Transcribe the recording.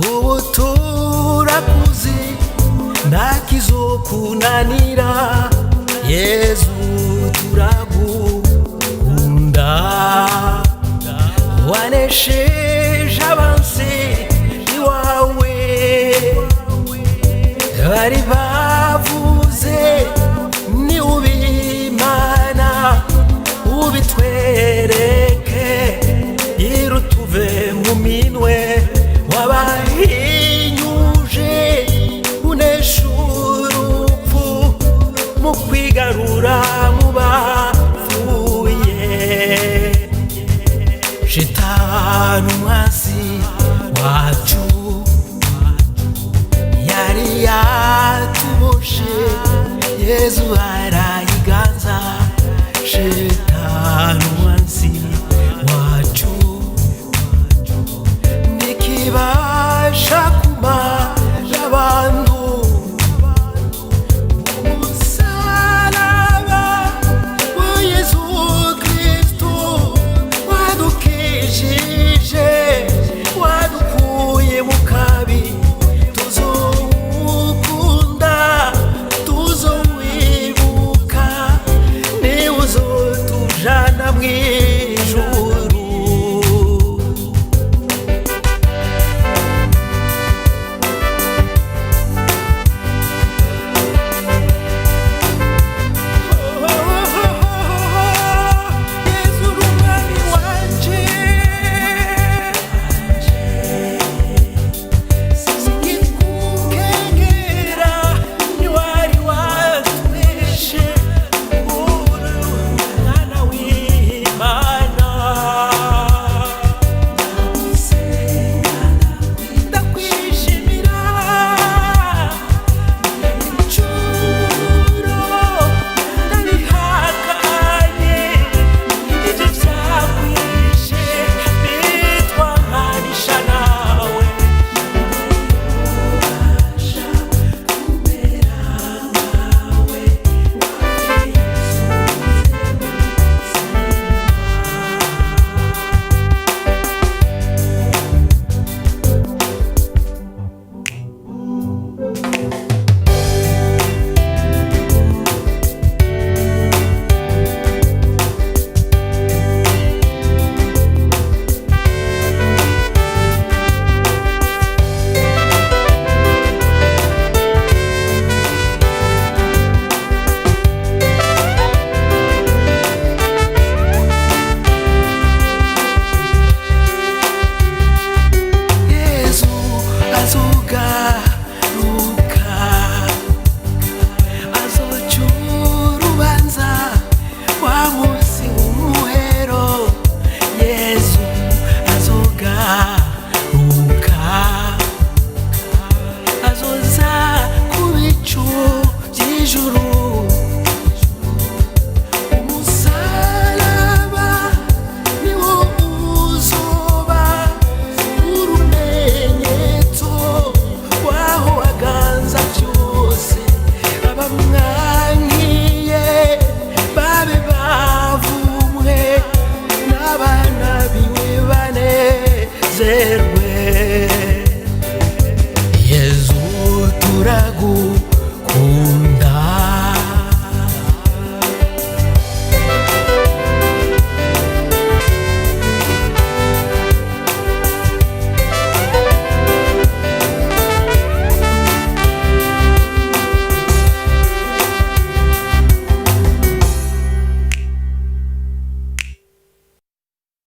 ubu turakuzi ntakizokunanira Yesu turagukunda wanesheje abansi iwawe bari bavuze ni ubimana ubitwereke irutuve mu minwe wabahinyuje unesha urupfu mu kwigarura mu bapfuye shitani umwasi wacu yari yatuboshe Yesu arayiganza shitani umwasi wacu nikibasha kumara abantu umusaraba wa Yesu Kristo wadukijije wadukuye mu kabi tuzokunda tuzowibuka niwe uzotujana mw'ijuru Yesu turagukunda